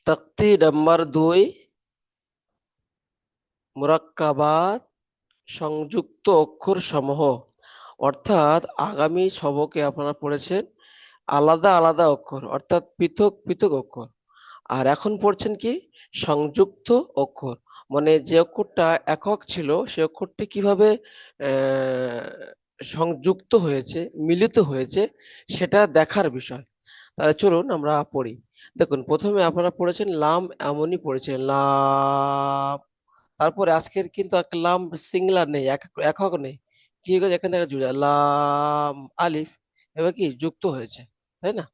তক্তি number 2, মুরাক্কাবাত, সংযুক্ত অক্ষর সমূহ। অর্থাৎ আগামী সবকে আপনারা পড়েছেন আলাদা আলাদা অক্ষর, অর্থাৎ পৃথক পৃথক অক্ষর। আর এখন পড়ছেন কি সংযুক্ত অক্ষর, মানে যে অক্ষরটা একক ছিল সে অক্ষরটি কিভাবে আহ, সংযুক্ত হয়েছে, মিলিত হয়েছে, সেটা দেখার বিষয়। তাহলে চলুন আমরা পড়ি। দেখুন, প্রথমে আপনারা পড়েছেন লাম, এমনই পড়েছেন লাম। তারপরে আজকের কিন্তু একটা লাম সিঙ্গুলার নেই, একক নেই। কি হয়ে গেছে, এখানে একটা জুড়ে লাম আলিফ, এবার কি যুক্ত হয়েছে, তাই না?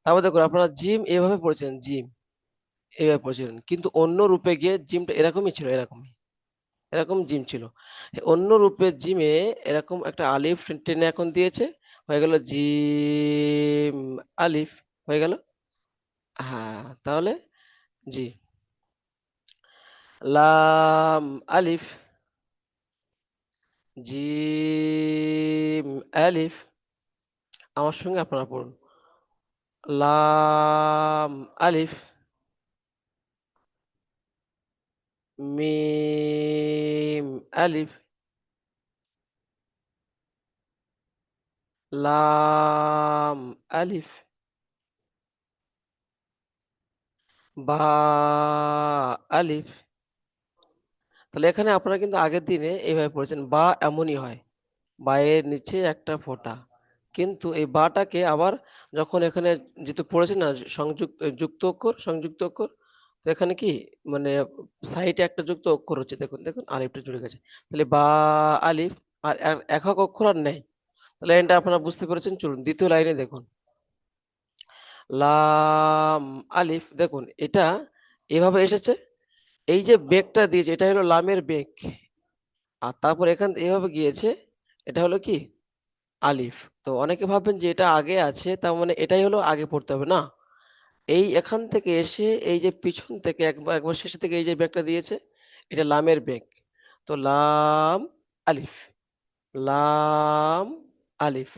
তারপর দেখুন আপনারা জিম এভাবে পড়েছেন, জিম এইভাবে পড়েছিলেন, কিন্তু অন্য রূপে গিয়ে জিমটা এরকমই ছিল, এরকমই এরকম জিম ছিল। অন্য রূপে জিমে এরকম একটা আলিফ টেনে এখন দিয়েছে, হয়ে গেল জিম আলিফ, হয়ে গেল। হ্যাঁ, তাহলে জি, লাম আলিফ, জিম আলিফ। আমার সঙ্গে আপনারা পড়ুন, লাম আলিফ, মিম আলিফ, লাম আলিফ, বা আলিফ। তাহলে এখানে আপনারা কিন্তু আগের দিনে এইভাবে পড়েছেন, বা এমনই হয়, বা এর নিচে একটা ফোঁটা। কিন্তু এই বাটাকে আবার যখন এখানে যেহেতু পড়েছেন না সংযুক্ত যুক্ত অক্ষর, সংযুক্ত অক্ষর, তো এখানে কি মানে সাইডে একটা যুক্ত অক্ষর হচ্ছে, দেখুন দেখুন আলিফটা জুড়ে গেছে। তাহলে বা আলিফ, আর একক অক্ষর আর নেই। তাহলে লাইনটা আপনারা বুঝতে পেরেছেন। চলুন দ্বিতীয় লাইনে দেখুন, লাম আলিফ, দেখুন এটা এভাবে এসেছে, এই যে বেগটা দিয়েছে এটা হলো লামের বেগ, আর তারপর এখান এভাবে গিয়েছে, এটা হলো কি আলিফ। তো অনেকে ভাববেন যে এটা আগে আছে, তার মানে এটাই হলো আগে পড়তে হবে না। এই এখান থেকে এসে এই যে পিছন থেকে একবার একবার শেষে থেকে এই যে বেগটা দিয়েছে, এটা লামের বেগ। তো লাম আলিফ, লাম আলিফ,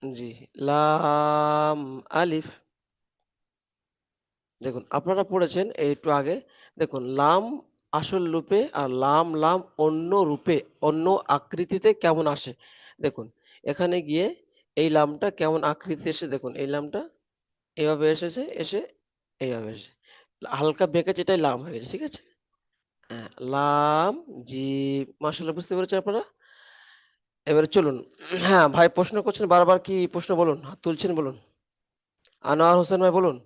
জি, লাম আলিফ। দেখুন আপনারা পড়েছেন এই একটু আগে, দেখুন লাম আসল রূপে আর লাম লাম অন্য রূপে, অন্য আকৃতিতে কেমন আসে। দেখুন এখানে গিয়ে এই লামটা কেমন আকৃতি এসে, দেখুন এই লামটা এভাবে এসেছে, এসে এইভাবে এসে হালকা বেঁকেছে, এটাই লাম হয়ে গেছে, ঠিক আছে। হ্যাঁ, লাম, জি, মাশাআল্লাহ, বুঝতে পেরেছেন আপনারা। এবারে চলুন, হ্যাঁ ভাই প্রশ্ন করছেন বারবার, কি প্রশ্ন বলুন, হাত তুলছেন বলুন। আনোয়ার হোসেন ভাই বলুন।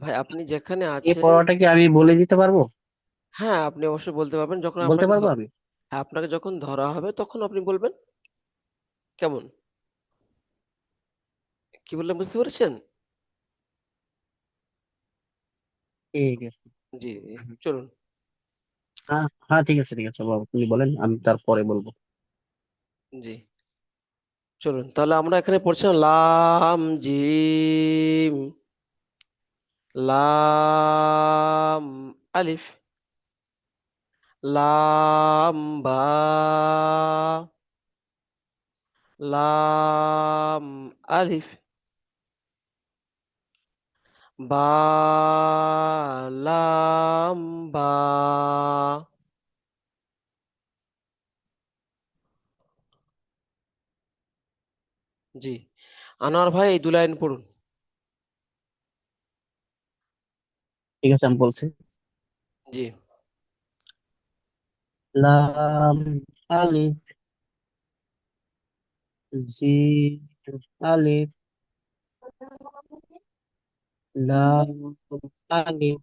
ভাই আপনি যেখানে এই আছেন, পড়াটা কি আমি বলে দিতে পারবো? হ্যাঁ আপনি অবশ্যই বলতে পারবেন, যখন বলতে আপনাকে পারবো আমি? হ্যাঁ, আপনাকে যখন ধরা হবে তখন আপনি বলবেন। কেমন, কি বললেন বুঝতে পেরেছেন? ঠিক আছে। জি, চলুন। হ্যাঁ হ্যাঁ, ঠিক আছে ঠিক আছে বাবু, আপনি বলেন, আমি তারপরে বলবো। জি, চলুন তাহলে আমরা এখানে পড়ছিলাম লাম জিম, লাম আলিফ, লাম বা, লাম আলিফ, বা, লাম বা। জি, আনোয়ার ভাই এই 2 লাইন পড়ুন। ঠিক আছে, আমি বলছি। জি, লাম আলিফ, জিম আলিফ, লাম আলিফ,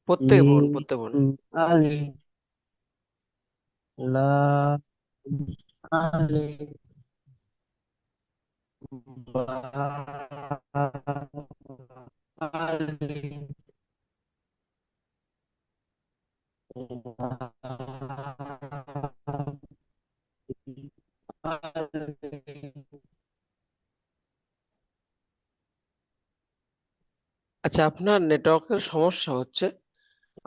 প্রত্যেকে পড়ুন, মিম প্রত্যেকে পড়ুন। আলিফ, লাম আলিফ, বা আলিফ, আচ্ছা, আপনার নেটওয়ার্কের সমস্যা হচ্ছে,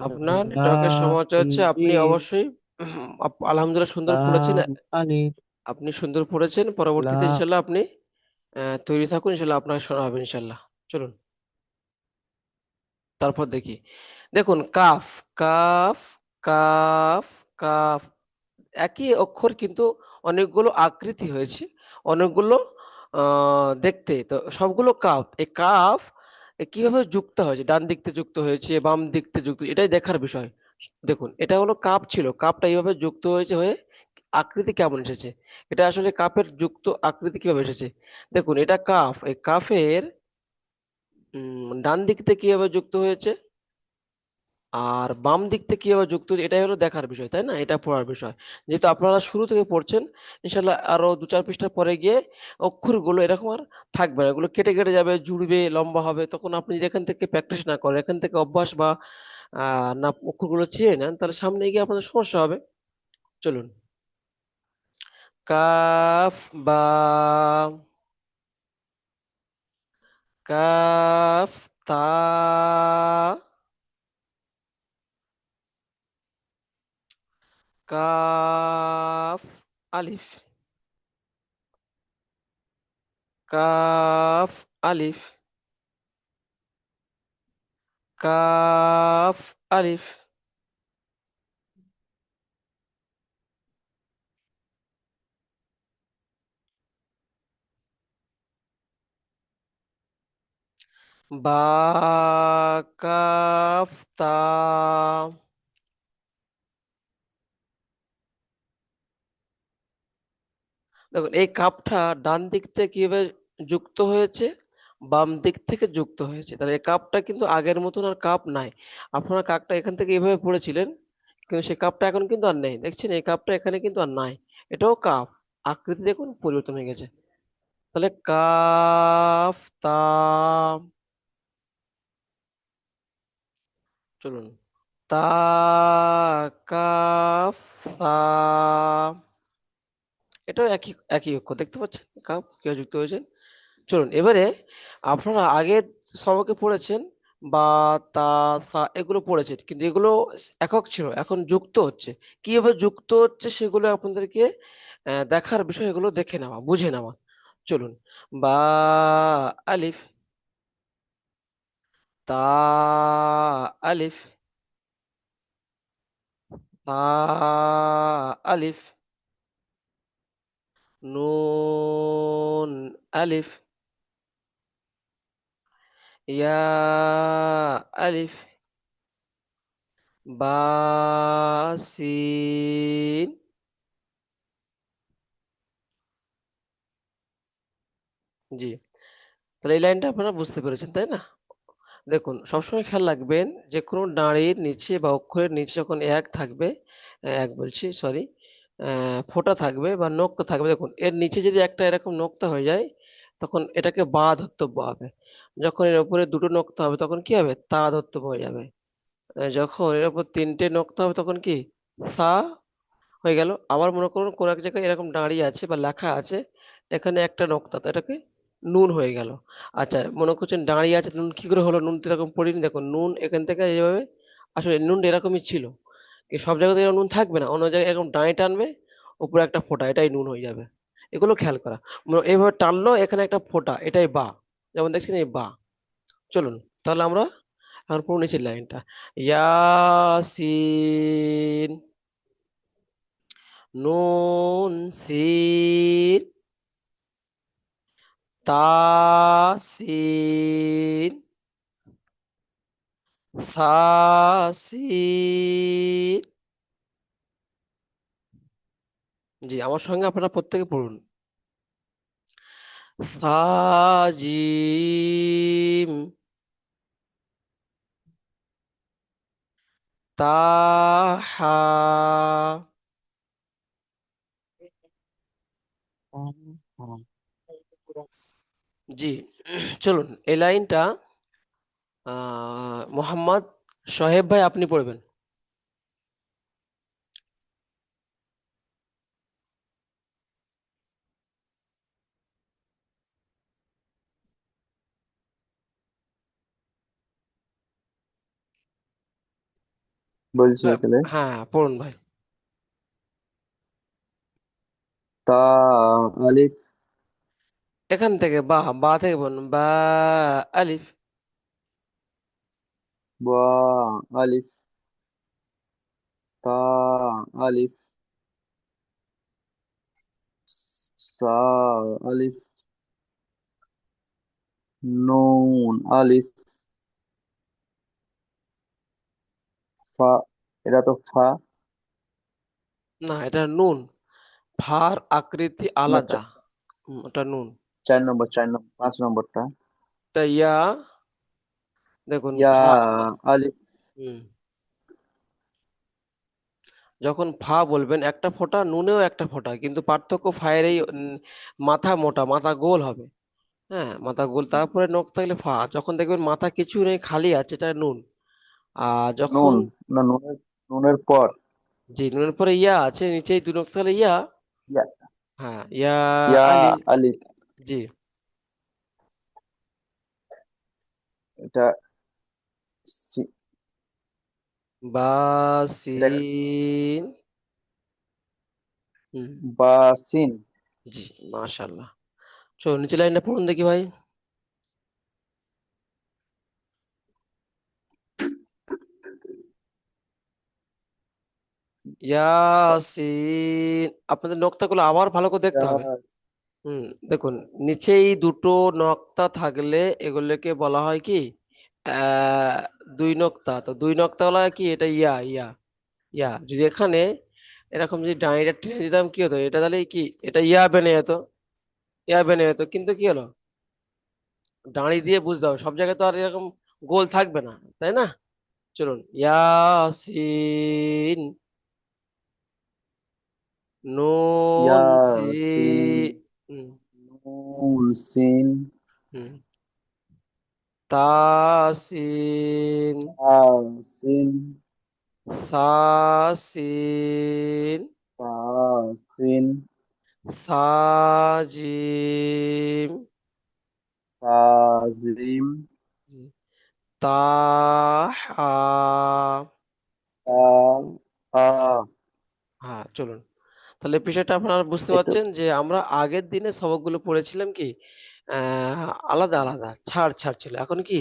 আপনার নেটওয়ার্কের লাম সমস্যা হচ্ছে, আপনি জিম। অবশ্যই আলহামদুলিল্লাহ সুন্দর পড়েছেন। লাম আলিফ আপনি সুন্দর পড়েছেন, পরবর্তীতে লাম। ইনশাল্লাহ আপনি তৈরি থাকুন, ইনশাল্লাহ আপনাকে শোনা হবে ইনশাল্লাহ। চলুন তারপর দেখি। দেখুন কাফ, কাফ, কাফ, কাফ, একই অক্ষর কিন্তু অনেকগুলো আকৃতি হয়েছে, অনেকগুলো দেখতে তো সবগুলো কাফ। এই কাফ কিভাবে যুক্ত হয়েছে, ডান দিক থেকে যুক্ত হয়েছে, বাম দিক থেকে যুক্ত, এটাই দেখার বিষয়। দেখুন এটা হলো কাপ ছিল, কাপটা এইভাবে যুক্ত হয়েছে হয়ে আকৃতি কেমন এসেছে, এটা আসলে কাপের যুক্ত আকৃতি কিভাবে এসেছে। দেখুন এটা কাফ, এই কাফের ডান দিক থেকে কিভাবে যুক্ত হয়েছে আর বাম দিক থেকে কিভাবে যুক্ত হয়েছে, এটাই হলো দেখার বিষয়, তাই না? এটা পড়ার বিষয়। যেহেতু আপনারা শুরু থেকে পড়ছেন, ইনশাল্লাহ আরো দু চার পৃষ্ঠা পরে গিয়ে অক্ষরগুলো এরকম আর থাকবে না, এগুলো কেটে কেটে যাবে, জুড়বে, লম্বা হবে। তখন আপনি যদি এখান থেকে প্র্যাকটিস না করেন, এখান থেকে অভ্যাস বা না অক্ষরগুলো চেয়ে নেন, তাহলে সামনে গিয়ে আপনাদের সমস্যা হবে। চলুন কাফ, বা, কাফ, তা, কাফ, আলিফ, কাফ, আলিফ, কাফ, আলিফ, বা, কাফ, তা। দেখুন এই কাপটা ডান দিক থেকে কিভাবে যুক্ত হয়েছে, বাম দিক থেকে যুক্ত হয়েছে, তাহলে এই কাপটা কিন্তু আগের মতন আর কাপ নাই। আপনারা কাপটা এখান থেকে এভাবে পড়েছিলেন, কিন্তু সেই কাপটা এখন কিন্তু আর নেই, দেখছেন এই কাপটা এখানে কিন্তু আর নাই। এটাও কাপ, আকৃতি দেখুন পরিবর্তন হয়ে গেছে। তাহলে কাফ, তা। চলুন তা, কাফ, সা, এটাও একই একই অক্ষর, দেখতে পাচ্ছেন কাপ কিভাবে যুক্ত হয়েছে। চলুন এবারে, আপনারা আগে সবকে পড়েছেন বা, তা, সা এগুলো পড়েছেন, কিন্তু এগুলো একক ছিল, এখন যুক্ত হচ্ছে। কিভাবে যুক্ত হচ্ছে সেগুলো আপনাদেরকে দেখার বিষয়, এগুলো দেখে নেওয়া, বুঝে নেওয়া। চলুন বা, আলিফ, তা, আলিফ, তা, আলিফ, নুন, আলিফ, ইয়া, আলিফ, বা, সিন। জি, তাহলে এই লাইনটা আপনারা বুঝতে পেরেছেন, তাই না? দেখুন সবসময় খেয়াল রাখবেন, যে কোনো নাড়ির নিচে বা অক্ষরের নিচে যখন এক থাকবে, এক বলছি সরি, ফোঁটা থাকবে বা নোক্তা থাকবে, দেখুন এর নিচে যদি একটা এরকম নোক্তা হয়ে যায়, তখন এটাকে বা ধর্তব্য হবে। যখন এর উপরে দুটো নোক্তা হবে তখন কি হবে, তা ধর্তব্য হয়ে যাবে। যখন এর উপর তিনটে নোক্তা হবে তখন কি, সা হয়ে গেল। আবার মনে করুন কোন এক জায়গায় এরকম দাঁড়িয়ে আছে বা লেখা আছে, এখানে একটা নোক্তা, তো এটাকে নুন হয়ে গেল। আচ্ছা মনে করছেন দাঁড়িয়ে আছে নুন কি করে হলো, নুন তো এরকম পড়িনি, দেখুন নুন এখান থেকে এইভাবে, আসলে নুন এরকমই ছিল, এই সব জায়গাতে এরকম নুন থাকবে না, অন্য জায়গায় এরকম ডাঁই টানবে, উপরে একটা ফোঁটা, এটাই নুন হয়ে যাবে। এগুলো খেয়াল করা, এইভাবে টানলো এখানে একটা ফোঁটা, এটাই বা, যেমন দেখছেন এই বা। চলুন তাহলে আমরা এখন পুরো নিচের লাইনটা, ইয়াসিন, নুন, সিন, তাসিন, সাসিন। জি আমার সঙ্গে আপনারা প্রত্যেকে পড়ুন, সাজিম, তাহা। জি চলুন এই লাইনটা মোহাম্মদ সোহেব ভাই আপনি পড়বেন। বলছি হ্যাঁ, তাহলে। হ্যাঁ পড়ুন ভাই। তা আলিফ। এখান থেকে বা, বা থেকে বলুন বা আলিফ। বা আলিফ। তা আলিফ। সা আলিফ। নুন আলিফ। ফা। এটা তো ফা। না, এটা নুন। ফার আকৃতি না, আলাদা। ওটা নুন। 4 নম্বর, 4 নম্বর, 5 নম্বরটা। এটা ইয়া। দেখুন ইয়া ফা। আলিফ। হুম। যখন ফা বলবেন একটা ফোঁটা, নুনেও একটা ফোঁটা, কিন্তু পার্থক্য ফায়ের এই মাথা মোটা, মাথা গোল হবে। হ্যাঁ, মাথা গোল, তারপরে নখ থাকলে ফা। যখন দেখবেন মাথা কিছু নেই, খালি আছে, এটা নুন। আর যখন, নুন। না, নুনের পর। জি, নুনের পরে ইয়া আছে, নিচেই দু নখ থাকলে ইয়া। ইয়া। হ্যাঁ, ইয়া ইয়া আলি। আলিফ। জি। এটা সি- এটা বাসিন। হুম। বাসিন। জি, মাশাল্লাহ। চলো নিচে লাইনটা পড়ুন দেখি ভাই। ইয়াসিন। আপনাদের নক্তাগুলো আবার ভালো করে দেখতে হবে। ইয়া। হুম। দেখুন, নিচেই দুটো নক্তা থাকলে এগুলোকে বলা হয় কি, আহ দুই নক্তা। তো দুই নক্তা বলা হয় কি, এটা ইয়া ইয়া। ইয়া যদি এখানে এরকম যদি ডাইরেক্ট টেনে দিতাম কি হতো, এটা তাহলে কি, এটা ইয়া বেনে যেত। ইয়া বেনে যেত, কিন্তু কি হলো, দাঁড়ি দিয়ে বুঝতে হবে, সব জায়গায় তো আর এরকম গোল থাকবে না, তাই না? চলুন, ইয়াসিন। নুন সি। ইয়াসিন। হুম। নুন সিন। হুম। তাসিন। তাসিন। সাসিন। তাসিন। সাজিম। তাজিম। তাহা। তা আ হ্যাঁ, চলুন। তাহলে এই বিষয়টা আপনারা বুঝতে এই তো। পারছেন যে আমরা আগের দিনে সবকগুলো পড়েছিলাম কি, আলাদা আলাদা ছাড় ছাড় ছিল, এখন কি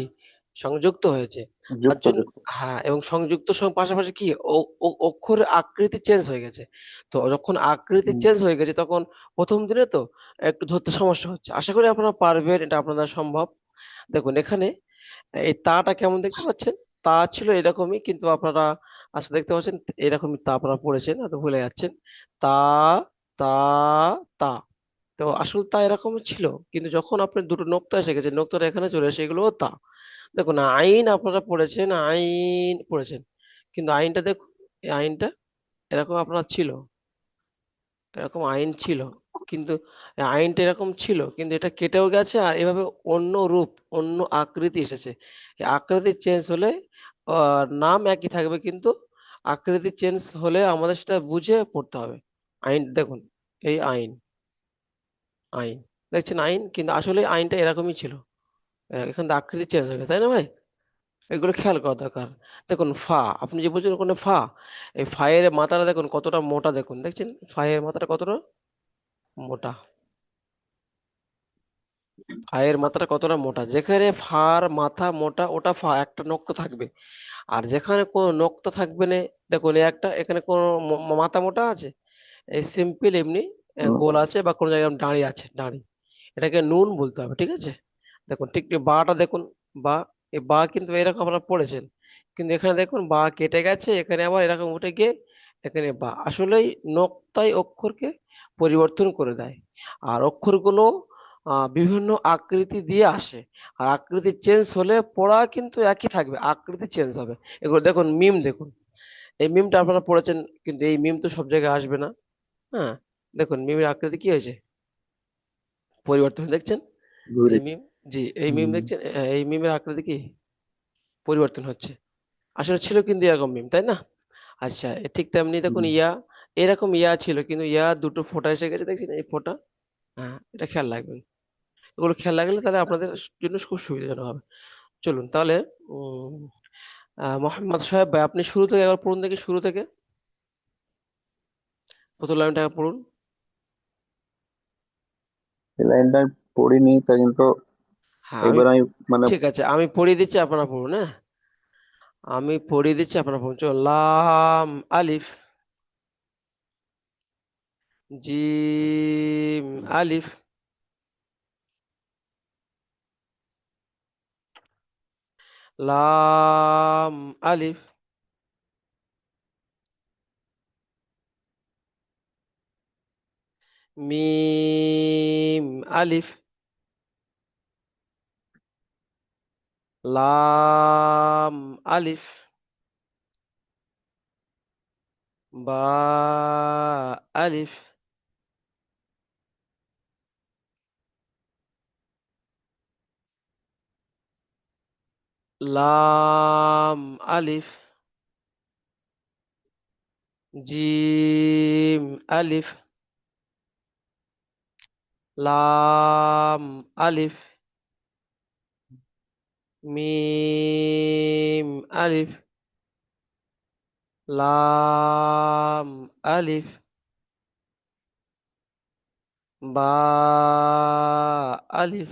সংযুক্ত হয়েছে। তার যুক্ত জন্য, যুক্ত। হ্যাঁ, এবং সংযুক্ত সঙ্গে পাশাপাশি কি অক্ষরের আকৃতি চেঞ্জ হয়ে গেছে। তো যখন আকৃতি হুম। চেঞ্জ হয়ে গেছে, তখন প্রথম দিনে তো একটু ধরতে সমস্যা হচ্ছে। আশা করি আপনারা পারবেন, এটা আপনাদের সম্ভব। দেখুন এখানে এই তাটা কেমন দেখতে পাচ্ছেন, তা ছিল এরকমই, কিন্তু আপনারা আচ্ছা দেখতে পাচ্ছেন এরকমই তা আপনারা পড়েছেন, হয়তো ভুলে যাচ্ছেন। তা, তা, তা। তো আসল তা এরকমই ছিল, কিন্তু যখন আপনার দুটো নোক্তা এসে গেছে, নোক্তাটা এখানে চলে এসে এগুলো তা। দেখুন আইন আপনারা পড়েছেন, আইন পড়েছেন, কিন্তু আইনটা দেখুন, এই আইনটা এরকম আপনার ছিল, এরকম আইন ছিল, কিন্তু এই আইনটা এরকম ছিল, কিন্তু এটা কেটেও গেছে, আর এভাবে অন্য রূপ, অন্য আকৃতি এসেছে। এই আকৃতি চেঞ্জ হলে নাম একই থাকবে, কিন্তু আকৃতি চেঞ্জ হলে আমাদের সেটা বুঝে পড়তে হবে। আইন দেখুন, এই আইন, আইন দেখছেন আইন, কিন্তু আসলে আইনটা এরকমই ছিল। এখান থেকে আকৃতি চেঞ্জ হয়ে গেছে, তাই না ভাই? এগুলো খেয়াল করা দরকার। দেখুন ফা, আপনি যে বলছেন ওখানে ফা, এই ফায়ের মাথাটা দেখুন কতটা মোটা, দেখুন দেখছেন ফায়ের মাথাটা কতটা মোটা। ফায়ের মাথাটা কতটা মোটা, যেখানে ফার মাথা মোটা ওটা ফা, একটা নক্ত থাকবে। আর যেখানে কোনো নক্ত থাকবে না, দেখুন এই একটা এখানে কোনো মাথা মোটা আছে, এই সিম্পল এমনি হুম। গোল আছে, বা কোনো জায়গায় দাঁড়িয়ে আছে, দাঁড়ি, এটাকে নুন বলতে হবে, ঠিক আছে? দেখুন ঠিক বাটা দেখুন, বা, এই বা কিন্তু এরকম আপনারা পড়েছেন, কিন্তু এখানে দেখুন বা কেটে গেছে, এখানে আবার এরকম উঠে গিয়ে এখানে বা। আসলেই নোক্তাই অক্ষরকে পরিবর্তন করে দেয়। আর অক্ষরগুলো বিভিন্ন আকৃতি দিয়ে আসে। আর আকৃতি চেঞ্জ হলে পড়া কিন্তু একই থাকবে, আকৃতি চেঞ্জ হবে। এগুলো দেখুন, মিম দেখুন, এই মিমটা আপনারা পড়েছেন, কিন্তু এই মিম তো সব জায়গায় আসবে না। হ্যাঁ, দেখুন মিমের আকৃতি কি হয়েছে, পরিবর্তন হয়েছে, দেখছেন? ঘুরে। এই মিম, জি, এই মিম হুম। দেখছেন, এই মিমের আকৃতি কি পরিবর্তন হচ্ছে। আসলে ছিল কিন্তু এরকম মিম, তাই না? আচ্ছা, ঠিক তেমনি দেখুন হুম। ইয়া, এরকম ইয়া ছিল, কিন্তু ইয়া দুটো ফোঁটা এসে গেছে, দেখছেন এই ফোঁটা। হ্যাঁ, এটা খেয়াল রাখবেন। এগুলো খেয়াল রাখলে তাহলে আপনাদের জন্য খুব সুবিধাজনক হবে। চলুন তাহলে, উম মোহাম্মদ সাহেব ভাই, আপনি শুরু থেকে একবার পড়ুন দেখি, শুরু থেকে প্রথম লাইনটা পড়ুন। এই লাইনটা আমি পড়িনি, তা কিন্তু হ্যাঁ আমি, একবার আমি মানে ঠিক আছে আমি পড়িয়ে দিচ্ছি, আপনারা পড়ুন, হ্যাঁ আমি পড়িয়ে দিচ্ছি, আপনারা পড়ুন। চলো, লাম আলিফ, জিম আলিফ, লাম আলিফ, মিম আলিফ, লাম আলিফ, বা আলিফ, লাম আলিফ, জিম আলিফ, লাম আলিফ, মিম আলিফ, লাম আলিফ, বা আলিফ।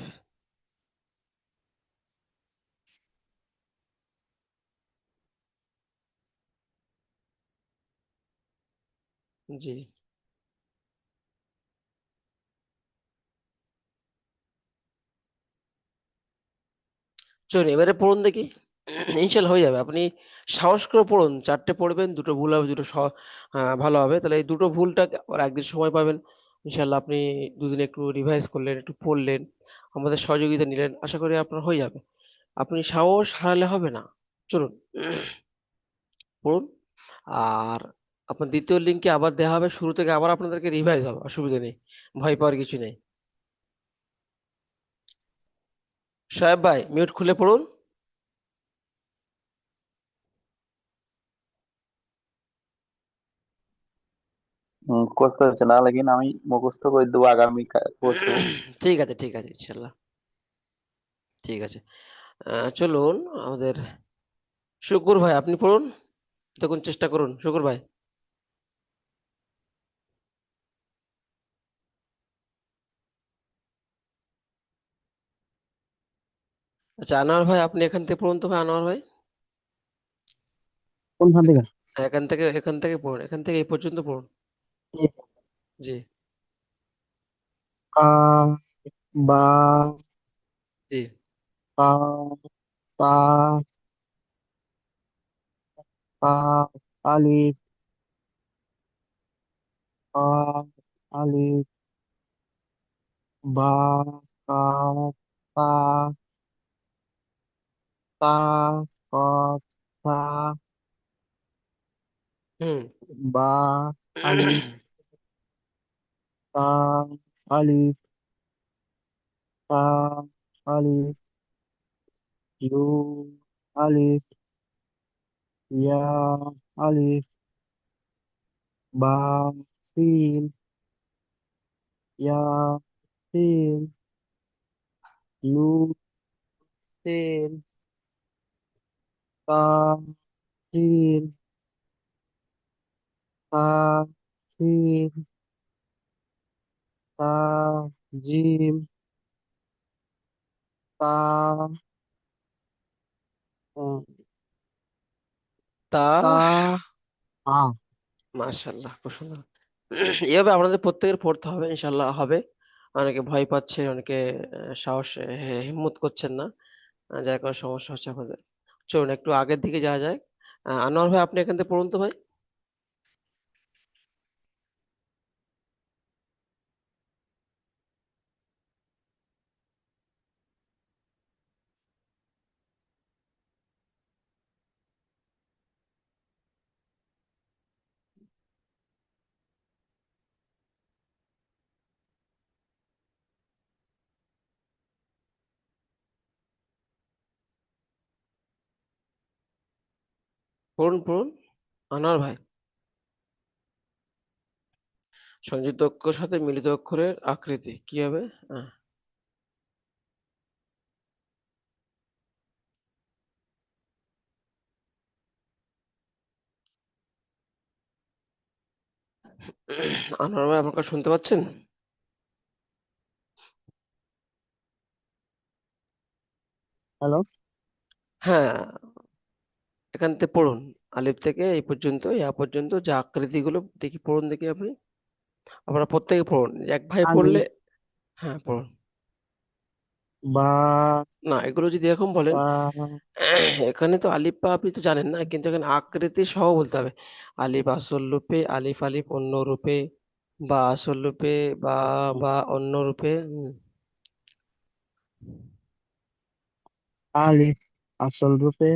জি, চলুন এবারে পড়ুন দেখি। ইনশাল্লাহ হয়ে যাবে, আপনি সাহস করে পড়ুন, চারটে পড়বেন, দুটো ভুল হবে, দুটো ভালো হবে, তাহলে এই দুটো ভুলটা আর একদিন সময় পাবেন। ইনশাল্লাহ আপনি দুদিন একটু রিভাইজ করলেন, একটু পড়লেন, আমাদের সহযোগিতা নিলেন, আশা করি আপনার হয়ে যাবে। আপনি সাহস হারালে হবে না। চলুন পড়ুন। আর আপনার দ্বিতীয় লিঙ্কে আবার দেওয়া হবে, শুরু থেকে আবার আপনাদেরকে রিভাইজ হবে, অসুবিধা নেই, ভয় পাওয়ার কিছু নেই। সাহেব ভাই মিউট খুলে পড়ুন। মুখস্থ হচ্ছে না, লেকিন আমি মুখস্থ করে দেবো আগামী পরশু। ঠিক আছে, ঠিক আছে, ইনশাল্লাহ, ঠিক আছে। চলুন আমাদের শুকুর ভাই, আপনি পড়ুন, দেখুন চেষ্টা করুন শুকুর ভাই। আচ্ছা আনোয়ার ভাই, আপনি এখান থেকে পড়ুন তো ভাই, আনোয়ার ভাই। কোনখান থেকে? এখান থেকে পড়ুন, এখান থেকে এই পর্যন্ত পড়ুন। জি। কাফ, বা, জি। কাফ, সা, কাফ, আলিফ, কাফ, আলিফ, বা, কাফ, তা, তা, কফ, সা, হুম। বা, আলিফ, তা, আলিফ, তা, আলিফ, ইউ, আলিফ, ইয়া, আলিফ, বা, সিন, ইয়া, সিন, নূন, সিন, তা, সিন, তা, সিন, তা, জিম, তা, উম, তা, তা, আ। মাশাআল্লাহ, খুব সুন্দর। এভাবে আপনাদের প্রত্যেকের পড়তে হবে, ইনশাল্লাহ হবে। অনেকে ভয় পাচ্ছে, অনেকে সাহস হিম্মত করছেন না, যার কারণে সমস্যা হচ্ছে আপনাদের। চলুন একটু আগের দিকে যাওয়া যায়। আনোয়ার ভাই, আপনি এখান থেকে পড়ুন তো ভাই। পড়ুন পড়ুন আনোয়ার ভাই। সংযুক্ত অক্ষরের সাথে মিলিত অক্ষরের আকৃতি কি হবে? আহ, আনোয়ার ভাই, আমার কথা শুনতে পাচ্ছেন? হ্যালো। হ্যাঁ, এখান থেকে পড়ুন, আলিফ থেকে এই পর্যন্ত, ইয়া পর্যন্ত যে আকৃতিগুলো দেখি পড়ুন, দেখি আপনি, আপনারা প্রত্যেকে পড়ুন, এক ভাই পড়লে। আলিফ, হ্যাঁ পড়ুন। বা, না, এগুলো যদি এরকম বলেন, বা, এখানে তো আলিফ বা আপনি তো জানেন না, কিন্তু এখানে আকৃতি সহ বলতে হবে। আলিফ আসল রূপে, আলিফ আলিফ অন্য রূপে, বা আসল রূপে, বা বা অন্য রূপে। আলিফ আসল রূপে,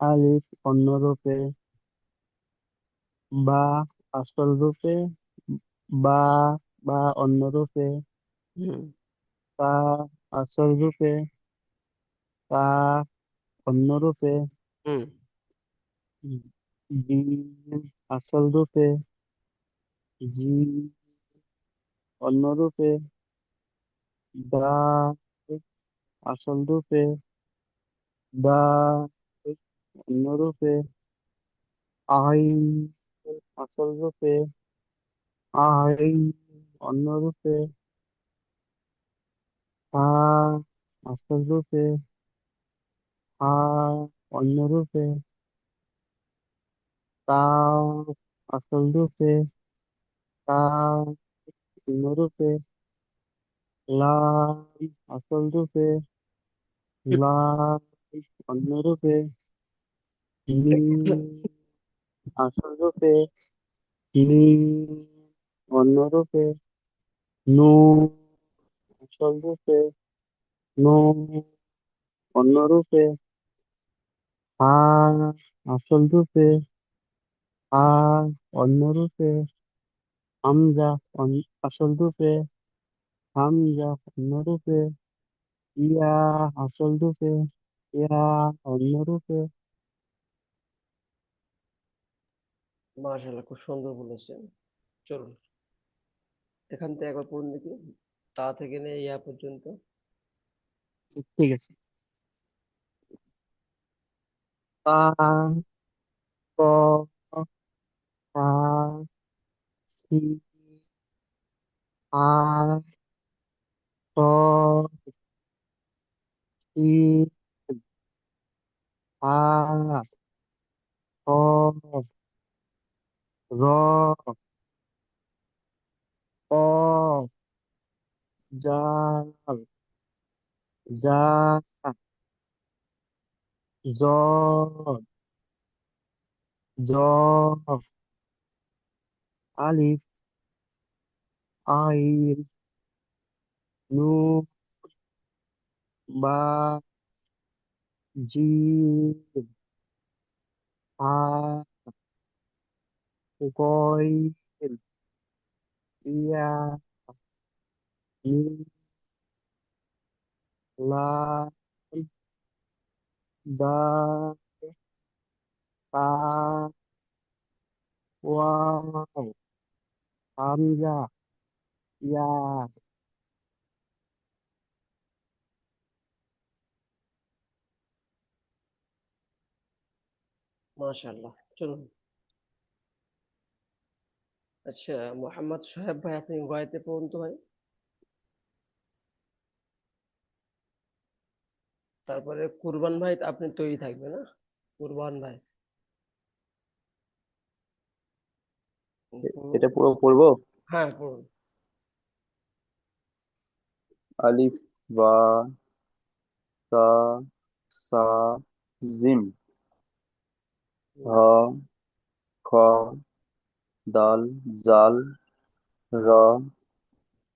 আলিফ অন্য রূপে, বা আসল রূপে, বা বা অন্য রূপে, হুম। তা আসল রূপে, তা অন্য রূপে, হুম। জি আসল রূপে, জি অন্য রূপে, দা আসল রূপে, দা অন্য রূপে, আইন আসল রূপে, আইন অন্য রূপে, আ আসল রূপে, আ অন্য রূপে, তা আসল রূপে, তা অন্য রূপে, লাম আসল রূপে, লাম অন্য রূপে, মিম আসল রূপে, মিম অন্য রূপে, নুন আসল রূপে, নুন অন্য রূপে, হা আসল রূপে, হা অন্য রূপে, হামজা আসল রূপে, হামজা অন্য রূপে, ইয়া আসল রূপে, ইয়া অন্য রূপে। মাশাআল্লাহ, খুব সুন্দর বলেছেন। চলুন, এখান থেকে একবার পড়ুন দেখি, তা থেকে নিয়ে ইয়া পর্যন্ত। ঠিক আছে। পা, ক, খা, সি, আ, ক, ই, আ, ক, র, ক, জাল, জা, জ, জ, আলিফ, আইন, নুন, বা, জিম, হা, গয়, ইয়া, মিম, লাম, দাল, তা, ওয়াও, হামজা, ইয়া। মাশাআল্লাহ, চলুন। আচ্ছা, মোহাম্মদ সাহেব ভাই, আপনি গয়াতে পড়ুন তো ভাই। তারপরে কুরবান ভাই, আপনি তৈরি থাকবেন না? কুরবান ভাই পড়ুন। এটা পুরো পড়বো? হ্যাঁ পড়ুন। আলিফ, বা, তা, সা, জিম, হুম। হ, খ, দাল, জাল, র,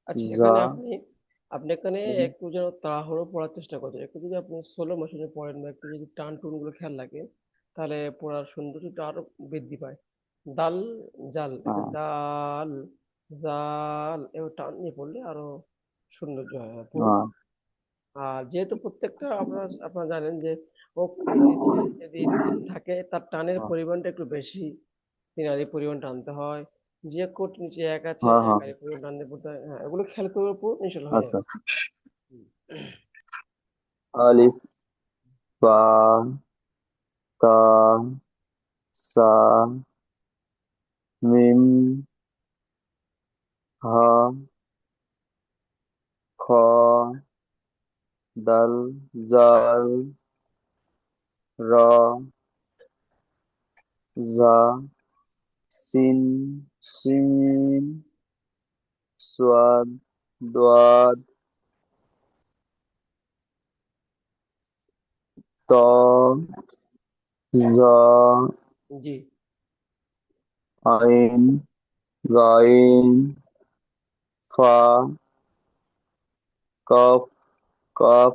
আচ্ছা, জা, এখানে আপনি আপনি এখানে ইম। একটু যেন তাড়াহুড়ো পড়ার চেষ্টা করছেন, একটু যদি আপনি স্লো মোশনে পড়েন বা একটু যদি টান টুন গুলো খেয়াল রাখেন, তাহলে পড়ার সৌন্দর্যটা আরো বৃদ্ধি পায়। দাল, জাল, একটু হ্যাঁ, দাল, জাল এবার টান নিয়ে পড়লে আরো সৌন্দর্য হয়। হ্যাঁ, পড়ুন। হ্যাঁ, আর যেহেতু প্রত্যেকটা আপনারা জানেন যে অক্ষরের নিচে যদি তিন থাকে, তার টানের হ্যাঁ, পরিমাণটা একটু বেশি, তিন আলি পরিমাণ টানতে হয়। যে কোট নিচে এক আছে, হ্যাঁ, এক হ্যাঁ, আলি পরিমাণ টানতে পড়তে হয়। হ্যাঁ, এগুলো খেয়াল করে পড়ুন, ইনশাল্লাহ হয়ে আচ্ছা। যাবে। হুম। আলিফ, বা, তা, সা, মিম, হা, খ, দাল, জাল, র, জা, সিন, শিন, সোয়াদ, দোয়াদ, ত, জ, জি। আইন, গাইন, ফা, কফ, কফ,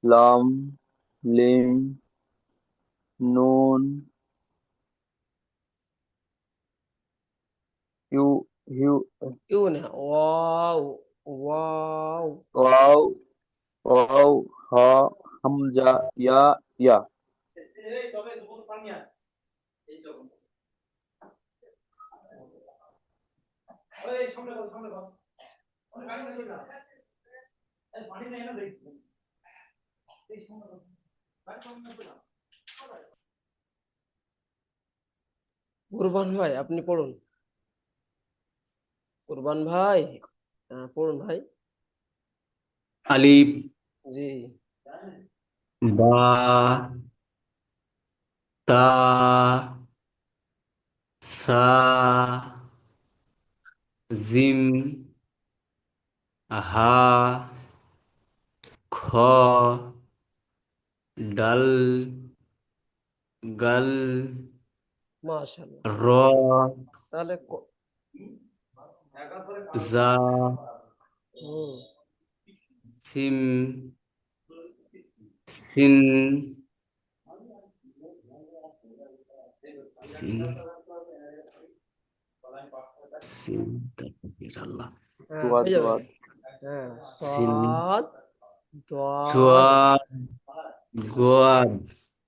লাম, লিম, নুন, ইউ, ইউ, ইউ না, ওয়াও, ওয়াও। ওয়াও, ওয়াও, হা, হামজা, ইয়া, ইয়া। কুরবান ভাই আপনি পড়ুন। কুরবান ভাই, পড়ুন ভাই। আলিফ, জি। বা, তা, সা, জিম, হা, খ, ডাল, গাল, মাশাআল্লাহ। র, তাহলে জা, হুম। সিম, সিন, সিন, সিন, তারপর কি আল্লাহ, হ্যাঁ সোয়াদ, হয়ে যাবে। দোয়াদ। হ্যাঁ, সিন, সাদ, দাদ। সোয়াদ, গোয়াদ,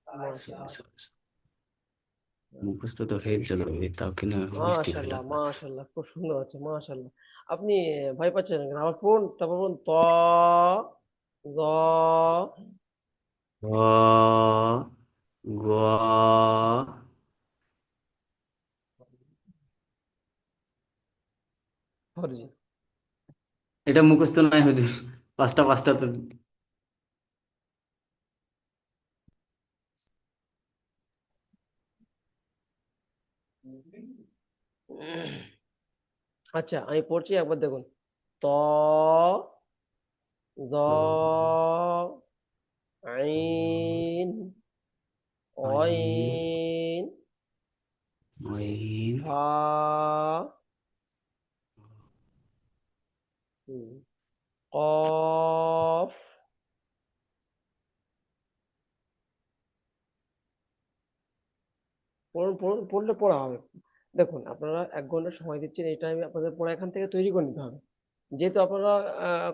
মাশাআল্লাহ। মুখস্থ তো হয়ে গেল, তাও কিনা মিষ্টি হইল মাশাআল্লাহ, না। মাশাআল্লাহ, খুব সুন্দর আছে, মাশাআল্লাহ। আপনি ভয় পাচ্ছেন না কেন? আবার পড়ুন, তারপর পড়ুন ত, জ, গ, গ, হরজি। এটা মুখস্থ নাই হুজুর, পাঁচটা পাঁচটা তো। আচ্ছা আমি পড়ছি, একবার দেখুন। ত, জ, আইন, আইন, অইন, আইন, ফা, কফ, পড়ুন পড়ুন, পড়লে পড়া হবে। দেখুন আপনারা 1 ঘন্টা সময় দিচ্ছেন, এই টাইমে আপনাদের পড়া এখান থেকে তৈরি করে নিতে হবে। যেহেতু আপনারা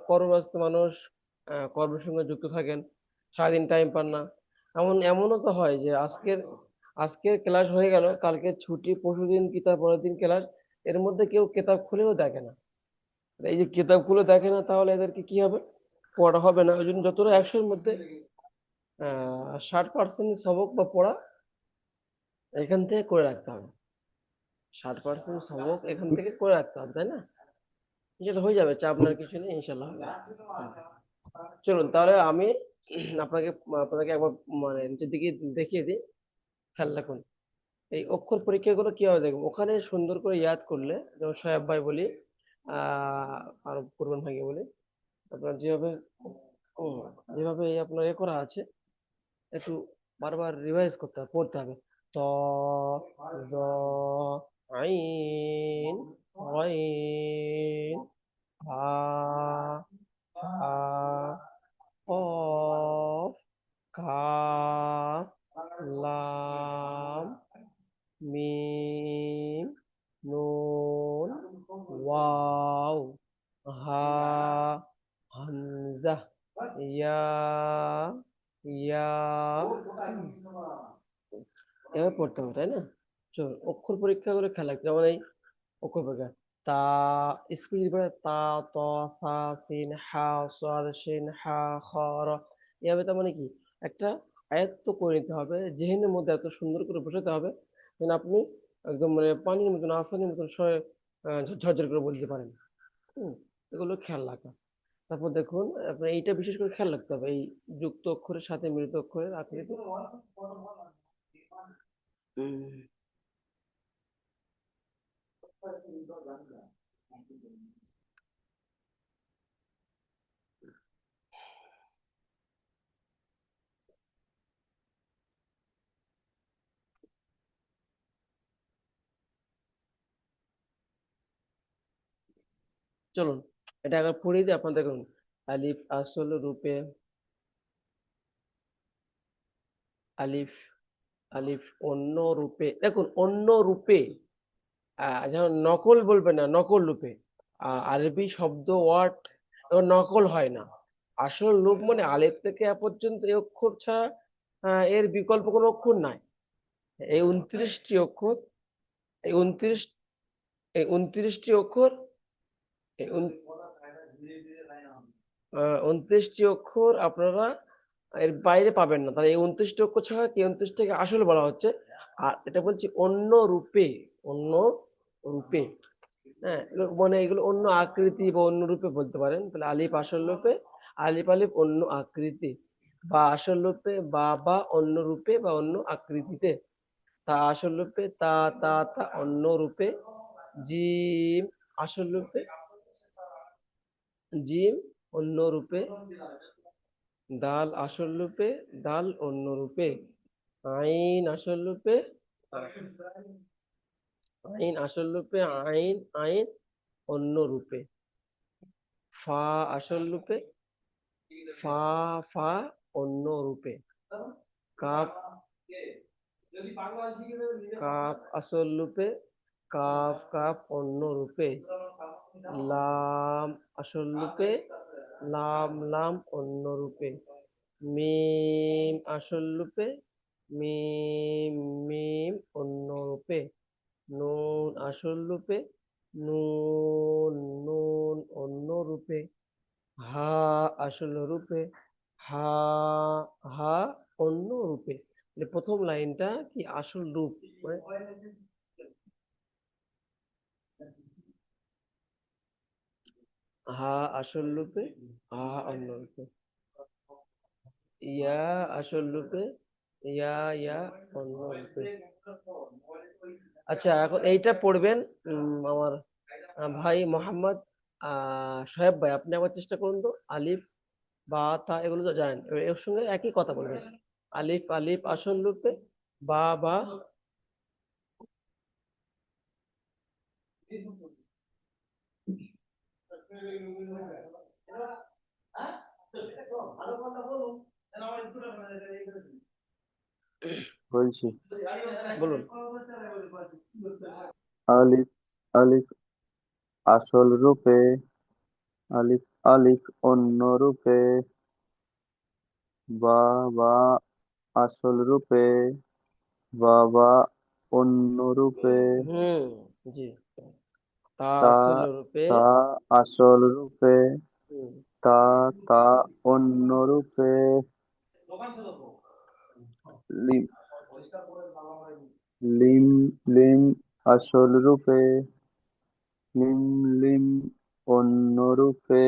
কর্মব্যস্ত মানুষ, কর্মের সঙ্গে যুক্ত থাকেন, সারাদিন টাইম পান না। এমনও তো হয় যে আজকের ক্লাস হয়ে গেল, কালকে ছুটি, পরশুদিন কি তার পরের দিন ক্লাস, এর মধ্যে কেউ কিতাব খুলেও দেখে না। এই যে কিতাব খুলে দেখে না, তাহলে এদেরকে কি হবে? পড়া হবে না। ওই জন্য যতটা 100-এর মধ্যে 60% সবক বা পড়া এখান থেকে করে রাখতে হবে। 60% সবক এখান থেকে করে রাখতে হবে, তাই না? যেটা হয়ে যাবে, চাপ আপনার কিছু নেই, ইনশাল্লাহ হবে। চলুন তাহলে আমি আপনাকে আপনাকে একবার মানে নিচের দিকে দেখিয়ে দিই, খেয়াল রাখুন। এই অক্ষর পরীক্ষাগুলো কিভাবে দেখবো, ওখানে সুন্দর করে ইয়াদ করলে, যেমন সোহেব ভাই বলি, আর কুরবান ভাইকে বলি, আপনার যেভাবে হুম, যেভাবে এই আপনার করা আছে, একটু বারবার রিভাইজ করতে হবে, পড়তে হবে। ত, জ, আইন, গইন, হা, হা, কফ, কাফ, লাম, মিম, নুন, ওয়াও, হা, হামজা, ইয়া, ইয়া, এভাবে পড়তে হবে, তাই না? চল অক্ষর পরীক্ষা করে খেলা, যেমন এই অক্ষর পরীক্ষা, তা, স্কুল পড়ে তা, ত, ফা, সিন, হা, সাদ, শিন, হা, খ, র। এভাবে তার মানে কি, একটা আয়ত্ত করে নিতে হবে, জেহেনের মধ্যে এত সুন্দর করে বসাতে হবে যেন আপনি একদম মানে পানির মতন, আসানের মতন ঝরঝর করে বলতে পারেন। হুম, এগুলো খেয়াল রাখা। তারপর দেখুন আপনার এইটা বিশেষ করে খেয়াল রাখতে হবে, এই যুক্ত অক্ষরের সাথে মৃত অক্ষরের আকৃতি। উম, চলুন এটা একবার পড়িয়ে দিই, আপনার দেখুন আলিফ আসল রূপে, আলিফ আলিফ অন্য রূপে, দেখুন অন্য রূপে, যেমন নকল বলবে না, নকল রূপে। আরবি শব্দ ওয়ার্ড নকল হয় না। আসল রূপ মানে আলিফ থেকে আ পর্যন্ত এই অক্ষর ছাড়া এর বিকল্প কোনো অক্ষর নাই। এই 29টি অক্ষর, এই 29টি অক্ষর, এই 29টি অক্ষর আপনারা এর বাইরে পাবেন না। তাহলে এই 29টি অক্ষর ছাড়া কি 29টাকে আসল বলা হচ্ছে। আর এটা বলছি অন্য রূপে, অন্য রূপে। হ্যাঁ, মানে এগুলো অন্য আকৃতি বা অন্য রূপে বলতে পারেন। তাহলে আলিফ আসল রূপে, আলিফ আলিফ অন্য আকৃতি, বা আসল রূপে, বা অন্য রূপে বা অন্য আকৃতিতে, তা আসল রূপে, তা অন্য রূপে, জিম আসল রূপে, জিম অন্য রূপে, দাল আসল রূপে, দাল অন্য রূপে, আইন আসল রূপে, আইন আসল রূপে, আইন অন্য রূপে, ফা আসল রূপে, ফা অন্য রূপে, কাপ কাপ আসল রূপে, কাপ অন্য রূপে, লাম আসল রূপে, লাম অন্য রূপে, মিম আসল রূপে, মিম অন্য রূপে, নুন আসল রূপে, নুন অন্য রূপে, হা আসল রূপে, হা হা অন্য রূপে। প্রথম লাইনটা কি আসল রূপ, মানে হা আসল রূপে, হা অন্য রূপে, ইয়া আসল রূপে, ইয়া অন্য রূপে। আচ্ছা এখন এইটা পড়বেন। আমার ভাই মোহাম্মদ সোহেব ভাই, আপনি আবার চেষ্টা করুন তো। আলিফ বা তা এগুলো তো জানেন, এবার এর সঙ্গে একই কথা বলবেন। আলিফ আলিফ আসল রূপে, বা বলছি বলুন। আলিফ আলিফ আসল রূপে, আলিফ আলিফ অন্য রূপে, বা আসল রূপে, বা অন্য রূপে, হুম, জি, তা তা আসল রূপে, তা আসল রূপে, হুম, তা অন্য রূপে, লিম লিম লিম আসল রূপে, লিম অন্য রূপে,